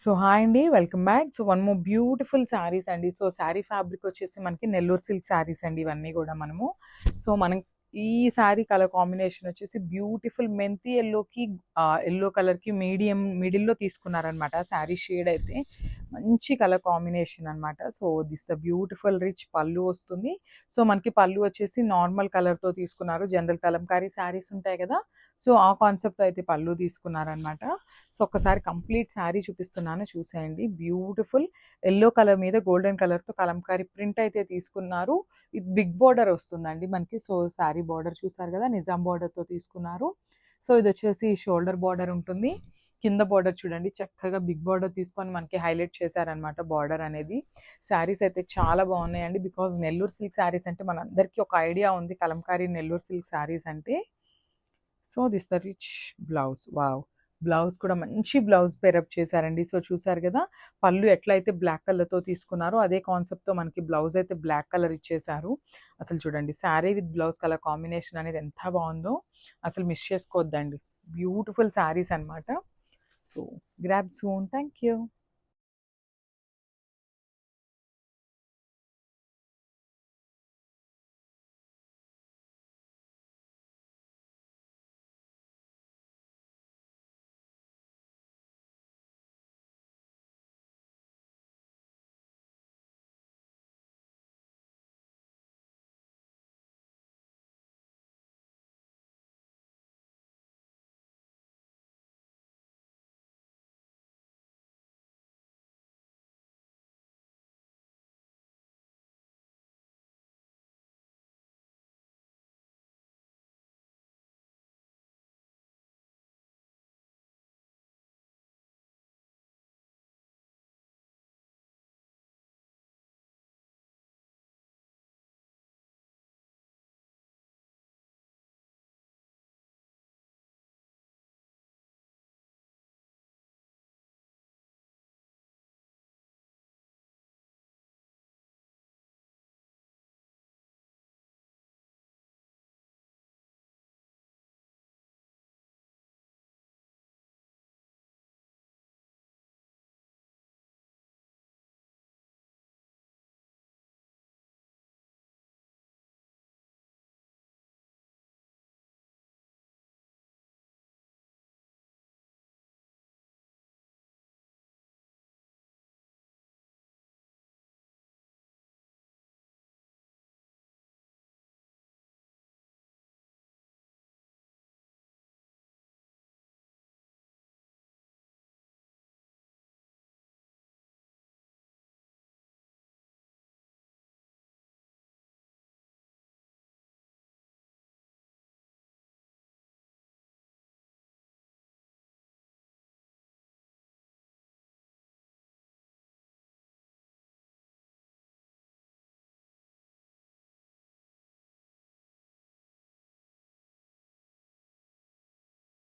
So hi అండి, welcome back. So one more beautiful saris అండి. So sari fabric వచ్చేసి మనకి నెల్లూరు సిల్క్ శారీస్ అండి. ఇవన్నీ కూడా మనము మనం ఈ శారీ కలర్ కాంబినేషన్ వచ్చేసి బ్యూటిఫుల్ మెంతి ఎల్లోకి ఎల్లో కలర్కి మిడిల్లో తీసుకున్నారనమాట. శారీ షేడ్ అయితే మంచి కలర్ కాంబినేషన్ అనమాట. So this the beautiful rich పళ్ళు వస్తుంది. సో మనకి పళ్ళు వచ్చేసి నార్మల్ కలర్తో తీసుకున్నారు. జనరల్ కలంకారీ శారీస్ ఉంటాయి కదా, సో ఆ కాన్సెప్ట్ అయితే పళ్ళు తీసుకున్నారనమాట. సో ఒక్కసారి కంప్లీట్ శారీ చూపిస్తున్నాను, చూసేయండి. బ్యూటిఫుల్ ఎల్లో కలర్ మీద గోల్డెన్ కలర్తో కలంకారీ ప్రింట్ అయితే తీసుకున్నారు. ఇది బిగ్ బార్డర్ వస్తుందండి మనకి. సో శారీ బార్డర్ చూసారు కదా, నిజాం బార్డర్తో తీసుకున్నారు. సో ఇది వచ్చేసి షోల్డర్ బార్డర్ ఉంటుంది. కింద బార్డర్ చూడండి, చక్కగా బిగ్ బార్డర్ తీసుకొని మనకి హైలైట్ చేశారనమాట బార్డర్ అనేది. శారీస్ అయితే చాలా బాగున్నాయండి. బికాజ్ నెల్లూరు సిల్క్ శారీస్ అంటే మనందరికీ ఒక ఐడియా ఉంది, కలంకారీ నెల్లూరు సిల్క్ శారీస్ అంటే. So this the rich blouse, wow. Blouse కూడా మంచి బ్లౌజ్ పేరప్ చేశారండి. సో చూసారు కదా, పళ్ళు ఎట్లయితే బ్లాక్ కలర్తో తీసుకున్నారో అదే కాన్సెప్ట్తో మనకి బ్లౌజ్ అయితే బ్లాక్ కలర్ ఇచ్చేశారు. అసలు చూడండి, sari with blouse colour combination అనేది ఎంత బాగుందో, అసలు మిస్ చేసుకోవద్దండి. బ్యూటిఫుల్ శారీస్ అనమాట. So grab soon. Thank you.